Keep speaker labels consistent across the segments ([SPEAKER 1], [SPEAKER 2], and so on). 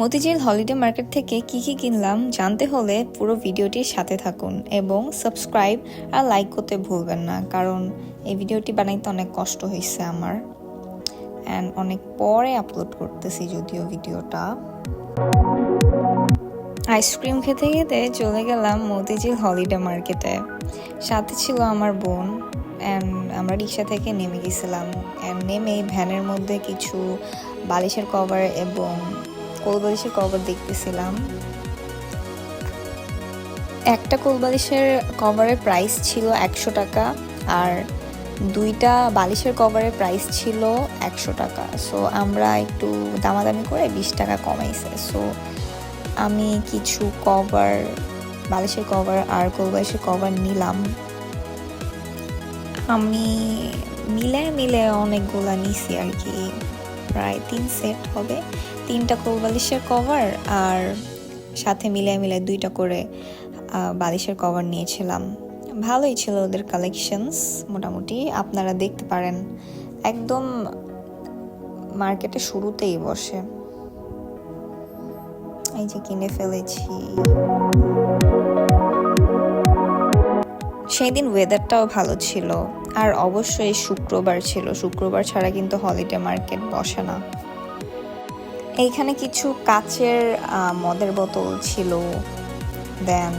[SPEAKER 1] Motijheel holiday market থেকে কি কি কিনলাম জানতে হলে পুরো ভিডিওটির সাথে থাকুন এবং সাবস্ক্রাইব আর লাইক করতে ভুলবেন না, কারণ এই ভিডিওটি বানাইতে অনেক কষ্ট হয়েছে আমার, অ্যান্ড অনেক পরে আপলোড করতেছি যদিও ভিডিওটা। আইসক্রিম খেতে খেতে চলে গেলাম মতিঝিল হলিডে মার্কেটে। সাথে ছিল আমার বোন, অ্যান্ড আমরা রিক্সা থেকে নেমে গেছিলাম। অ্যান্ড নেমে ভ্যানের মধ্যে কিছু বালিশের কভার এবং কোলবালিশের কভার দেখতেছিলাম। একটা কোলবালিশের কভারের প্রাইস ছিল 100 টাকা আর দুইটা বালিশের কভারের প্রাইস ছিল 100 টাকা। সো আমরা একটু দামাদামি করে 20 টাকা কমাইছে। সো আমি কিছু কভার, বালিশের কভার আর কোলবালিশের কভার নিলাম। আমি মিলে অনেকগুলা নিছি আর কি, প্রায় 3 সেট হবে। 3টা কোলবালিশের কভার আর সাথে মিলে 2টা করে বালিশের কভার নিয়েছিলাম। ভালোই ছিল ওদের কালেকশনস, মোটামুটি আপনারা দেখতে পারেন। একদম মার্কেটে শুরুতেই বসে। এই যে কিনে ফেলেছি। সেই দিন ওয়েদারটাও ভালো ছিল, আর অবশ্যই শুক্রবার ছিল। শুক্রবার ছাড়া কিন্তু হলিডে মার্কেট বসে না। এইখানে কিছু কাচের মদের বোতল ছিল, দেন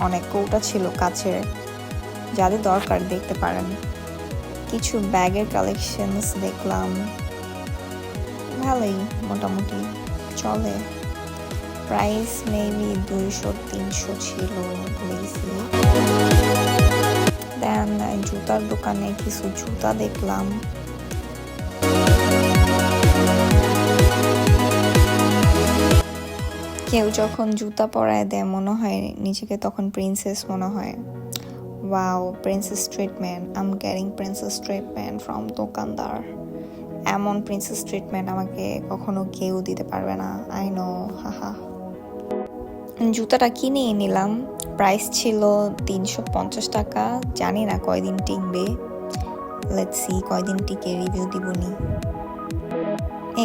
[SPEAKER 1] অনেক কৌটা ছিল কাচের, যাদের দরকার দেখতে পারেন। কিছু ব্যাগের কালেকশনস দেখলাম, ভালোই মোটামুটি চলে। প্রাইস মেবি 200-300 ছিল, ভুলেছি। দেন জুতার দোকানে কিছু জুতা দেখলাম। কেউ যখন জুতা পরায় দেয় মনে হয় নিজেকে তখন প্রিন্সেস মনে হয়। Wow, princess treatment, I am getting princess treatment from দোকানদার। এমন প্রিন্সেস ট্রিটমেন্ট আমাকে কখনো কেউ দিতে পারবে না, আই নো, হাহা। জুতাটা কিনেই নিলাম। প্রাইস ছিল 350 টাকা। জানি না কয়দিন টিকবে, লেটস সি কয়দিন টিকে, রিভিউ দিবনি।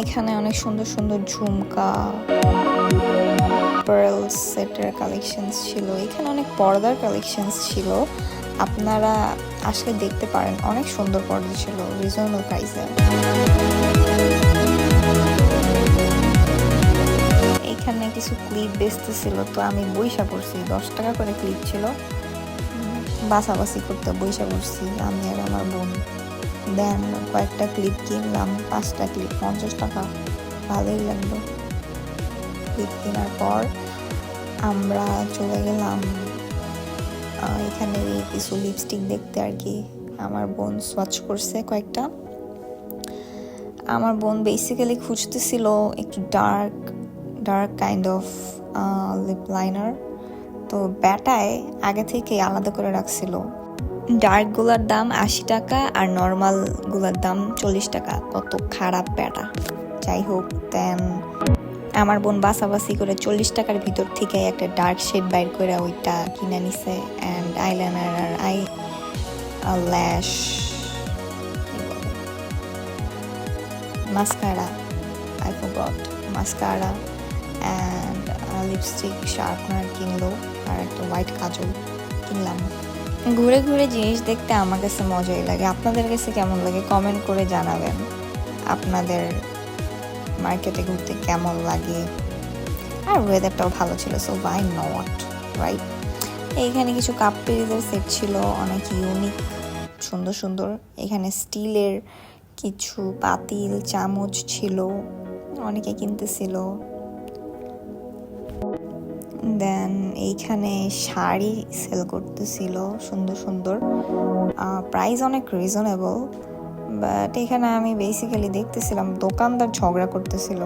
[SPEAKER 1] এখানে অনেক সুন্দর সুন্দর ঝুমকা, পার্লস সেটের কালেকশনস ছিল। এখানে অনেক পর্দার কালেকশনস ছিল, আপনারা আসলে দেখতে পারেন। অনেক সুন্দর পর্দা ছিল রিজনেবল প্রাইসে। এখানে কিছু ক্লিপ বেচতেছিল, তো আমি বইসা পড়ছি। 10 টাকা করে ক্লিপ ছিল, বাছাবাছি করতে বইসা পড়ছি আমি আর আমার বোন। দেন কয়েকটা ক্লিপ কিনলাম, 5টা ক্লিপ 50 টাকা, ভালোই লাগলো। ক্লিপ কেনার পর আমরা চলে গেলাম এখানে কিছু লিপস্টিক দেখতে আর কি। আমার বোন সোয়াচ করছে কয়েকটা। আমার বোন বেসিক্যালি খুঁজতেছিল একটু dark kind of lip liner, তো ব্যাটায় আগে থেকে আলাদা করে রাখছিল। ডার্ক গুলার দাম 80 টাকা আর নর্মাল গুলার দাম 40 টাকা। কত খারাপ ব্যাটা, যাই হোক। দেন আমার বোন বাছাবাছি করে 40 টাকার ভিতর থেকে একটা ডার্ক শেড বাইর করে ওইটা কিনে নিছে। অ্যান্ড আইলাইনার আর ল্যাশ, mascara, I forgot, mascara and lipstick, sharpener কিনলো, আর একটা হোয়াইট কাজল কিনলাম। ঘুরে ঘুরে জিনিস দেখতে আমার কাছে মজাই লাগে। আপনাদের কাছে কেমন লাগে কমেন্ট করে জানাবেন। আপনাদের মার্কেটে ঘুরতে কেমন লাগে? আর ওয়েদারটাও ভালো ছিল, সো ওয়াই নট, রাইট? এইখানে কিছু কাপ পিরিজের সেট ছিল, অনেক ইউনিক, সুন্দর সুন্দর। এখানে স্টিলের কিছু পাতিল, চামচ ছিল, অনেকে কিনতেছিল। দেন এইখানে শাড়ি সেল করতেছিল সুন্দর সুন্দর, প্রাইস অনেক রিজনেবল। বাট এখানে আমি বেসিক্যালি দেখতেছিলাম দোকানদার ঝগড়া করতেছিল,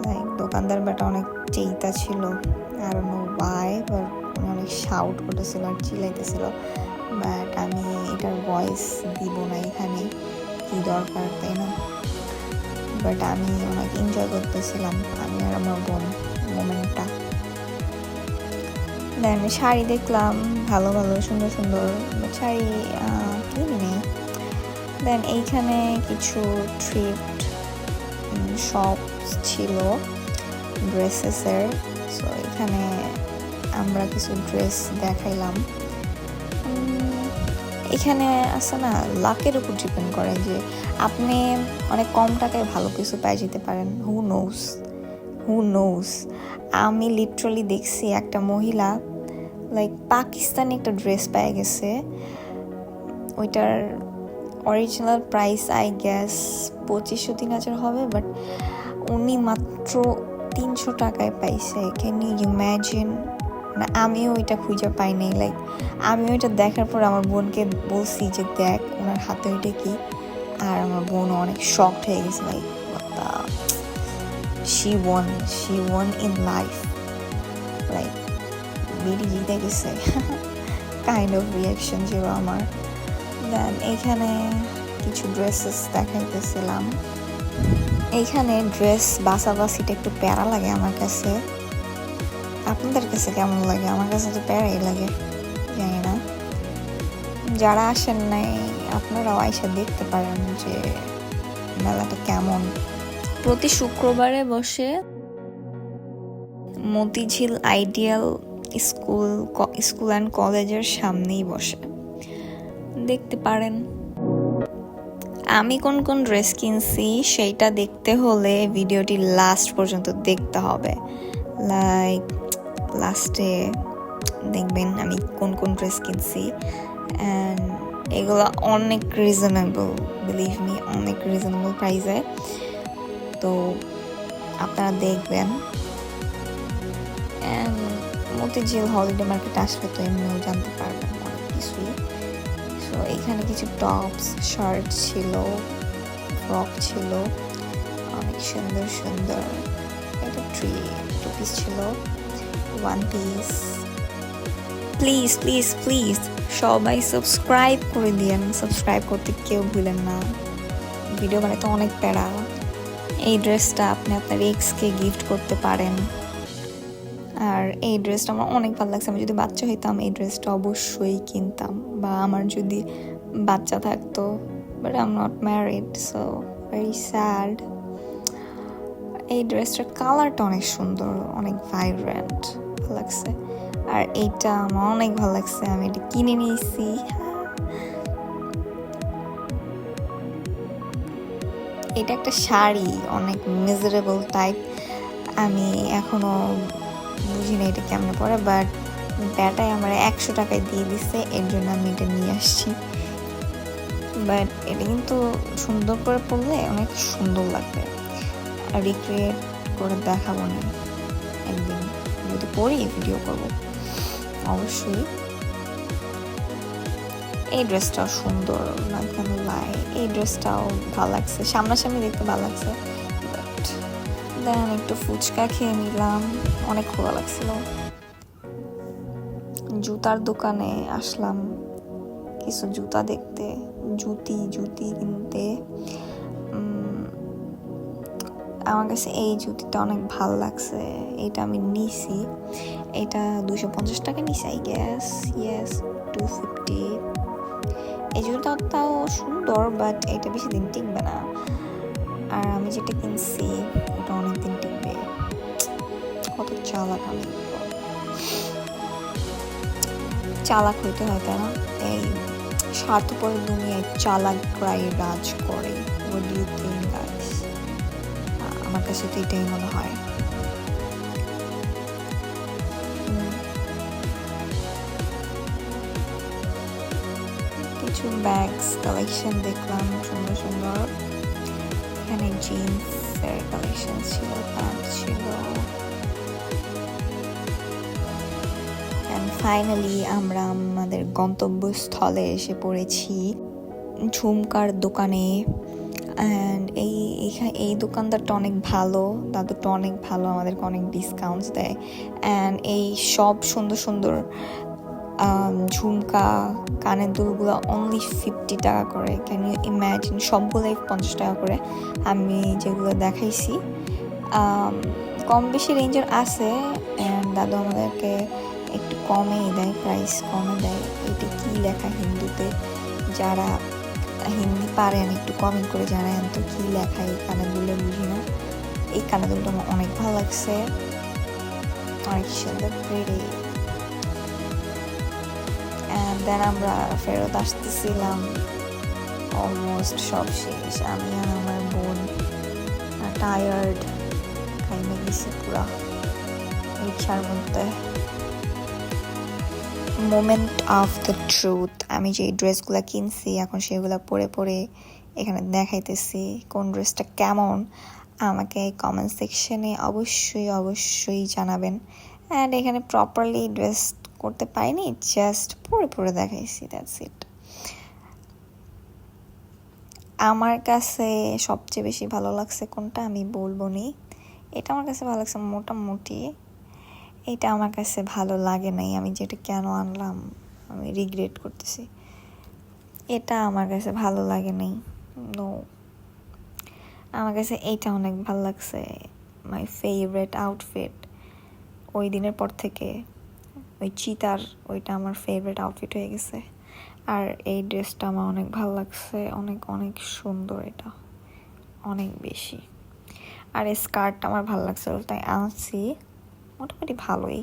[SPEAKER 1] লাইক দোকানদার বাট অনেক চেইতা ছিল, আর নো ওয়াই, বাট অনেক শাউট করতেছিল আর চিলাইতেছিল। বাট আমি এটার ভয়েস দিব না এখানে, কি দরকার, তাই না? বাট আমি অনেক এনজয় করতেছিলাম, আমি আর আমার বোন, মোমেন্টটা। দেন শাড়ি দেখলাম, ভালো ভালো সুন্দর সুন্দর শাড়ি কিনে নেই। দেন এইখানে কিছু থ্রিফট শপ ছিল ড্রেসেসের। সো এখানে আমরা কিছু ড্রেস দেখাইলাম। এখানে আছে না, লাকের উপর ডিপেন্ড করে যে আপনি অনেক কম টাকায় ভালো কিছু পাই যেতে পারেন। হু নোস। আমি লিটারালি দেখছি একটা মহিলা লাইক পাকিস্তানি একটা ড্রেস পেয়ে গেছে, ওইটার অরিজিনাল প্রাইস আই গেস 2500-3000 হবে, বাট উনি মাত্র 300 টাকায় পাইছে। Can you imagine? না, আমিও ওইটা খুঁজে পাই নাই। লাইক আমি ওইটা দেখার পর আমার বোনকে বলছি যে দেখ ওনার হাতে ওইটা কি, আর আমার বোন অনেক শকড হয়ে গেছে। Like she won in life, like BD জিতে গেছে কাইন্ড অফ রিয়াকশন ছিল আমার। দেন এখানে কিছু ড্রেসেস দেখাইতেছিলাম। এইখানে ড্রেস বাছাবাছিটা একটু প্যারা লাগে আমার কাছে। আপনাদের কাছে কেমন লাগে? আমার কাছে তো প্যারাই লাগে, জানি না। যারা আসেন নাই আপনারাও আইসা দেখতে পারেন যে মেলাটা কেমন। প্রতি শুক্রবারে বসে মতিঝিল আইডিয়াল স্কুল অ্যান্ড কলেজের সামনেই বসে, দেখতে পারেন। আমি কোন কোন ড্রেস কিনছি সেইটা দেখতে হলে ভিডিওটি লাস্ট পর্যন্ত দেখতে হবে। লাইক লাস্টে দেখবেন আমি কোন কোন ড্রেস কিনছি, অ্যান্ড এগুলো অনেক রিজনেবল, বিলিভ মি, অনেক রিজনেবল প্রাইসে। তো আপনারা দেখবেন। অ্যান্ড মতিঝিল হলিডে মার্কেট আসলে তো এমনিও জানতে পারবেন অনেক কিছুই। সো এখানে কিছু টপস, শার্ট ছিল, ফ্রক ছিল, অনেক সুন্দর সুন্দর। এটা 2 পিস ছিল, 1 পিস। প্লিজ প্লিজ প্লিজ সবাই সাবস্ক্রাইব করে দিয়েন, সাবস্ক্রাইব করতে কেউ ভুলেন না। ভিডিও বানাতে অনেক প্যারা। এই ড্রেসটা আপনি আপনার এক্সকে গিফট করতে পারেন। আর এই ড্রেসটা আমার অনেক ভালো লাগছে। আমি যদি বাচ্চা হইতাম এই ড্রেসটা অবশ্যই কিনতাম, বা আমার যদি বাচ্চা থাকতো, but I am not married, so very sad. এই ড্রেসটার কালারটা অনেক সুন্দর, অনেক ভাইব্রেন্ট, ভালো লাগছে। আর এইটা আমার অনেক ভালো লাগছে, আমি এটা কিনে নিয়েছি। এটা একটা শাড়ি, অনেক মিজারেবল টাইপ। আমি এখনো বুঝি না এটা কেমন পরে, বাট ব্যাটায় আমার 100 টাকায় দিয়ে দিচ্ছে, এর জন্য আমি এটা নিয়ে আসছি। বাট এটা কিন্তু সুন্দর করে পরলে অনেক সুন্দর লাগবে। আর রিক্রিয়েট করে দেখাবো না, একদিন যদি পরি ভিডিও করবো অবশ্যই। এই ড্রেসটাও সুন্দর, না কেন লাই, এই ড্রেসটাও ভালো লাগছে, সামনাসামনি দেখতে ভালো লাগছে। বাট দেন একটু ফুচকা খেয়ে নিলাম, অনেক ভালো লাগছিল। জুতার দোকানে আসলাম কিছু জুতা দেখতে, জুতি কিনতে। আমার কাছে এই জুতিটা অনেক ভালো লাগছে, এটা আমি নিছি। এটা 250 টাকা নিছি আই গেস, ইয়েস 250। এই জুতাটাও সুন্দর, বাট এটা বেশি দিন টিকবে না। আর আমি যেটা কিনছি এটা অনেক দিন টিকবে। কত চালাক আমি, চালাক হইতে হয় তাই না? এই স্বার্থপর দুনিয়ায় চালাকরাই রাজ করে। What do you think guys? আমার কাছে তো এটাই মনে হয়। কিছু ব্যাগস কালেকশন দেখলাম সুন্দর সুন্দর। এখানে জিন্সের কালেকশন ছিল, প্যান্ট ছিল। ফাইনালি আমরা আমাদের গন্তব্যস্থলে এসে পড়েছি, ঝুমকার দোকানে। অ্যান্ড এই দোকানদারটা অনেক ভালো, দাদুটা অনেক ভালো, আমাদেরকে অনেক ডিসকাউন্টস দেয়। অ্যান্ড এই সব সুন্দর সুন্দর ঝুমকা, কানের দুলগুলো অনলি 50 টাকা করে। Can you imagine? সবগুলোই 50 টাকা করে। আমি যেগুলো দেখাইছি কম বেশি রেঞ্জের আছে, অ্যান্ড দাদু আমাদেরকে একটু কমেই দেয়, প্রাইস কমে দেয়। এটা কি লেখা হিন্দিতে? যারা হিন্দি পারেন একটু কমেন্ট করে জানান তো কি লেখা, এখানে বলে বুঝি না। এই কানের দুলটা আমার অনেক ভালো লাগছে, অনেক সুন্দর প্রিটি। অ্যান্ড দেন আমরা ফেরত আসতেছিলাম, অলমোস্ট সব শেষ। আমি আর আমার বোন টায়ার্ড, খাইমে গেছি পুরা রিক্সার মধ্যে। মোমেন্ট অফ দ্য ট্রুথ, আমি যে ড্রেসগুলো কিনছি এখন সেগুলো পরে পরে এখানে দেখাইতেছি কোন ড্রেসটা কেমন। আমাকে কমেন্ট সেকশনে অবশ্যই অবশ্যই জানাবেন। অ্যান্ড এখানে প্রপারলি ড্রেস করতে পারিনি, জাস্ট পরে পরে দেখাইছি, দ্যাটস ইট। আমার কাছে সবচেয়ে বেশি ভালো লাগছে কোনটা আমি বলবো নি, এটা আমার কাছে ভালো লাগছে মোটামুটি। এটা আমার কাছে ভালো লাগে নাই, আমি যেটা কেন আনলাম আমি রিগ্রেট করতেছি। এটা আমার কাছে ভালো লাগে নাই, নো। আমার কাছে এইটা অনেক ভালো লাগছে, মাই ফেভারিট আউটফিট। ওই দিনের পর থেকে ওই চিতার ওইটা আমার ফেভারিট আউটফিট হয়ে গেছে। আর এই ড্রেসটা আমার অনেক ভালো লাগছে, অনেক অনেক সুন্দর, এটা অনেক বেশি। আর এই স্কার্টটা আমার ভালো লাগছে, তাই আনছি, মোটামুটি ভালোই।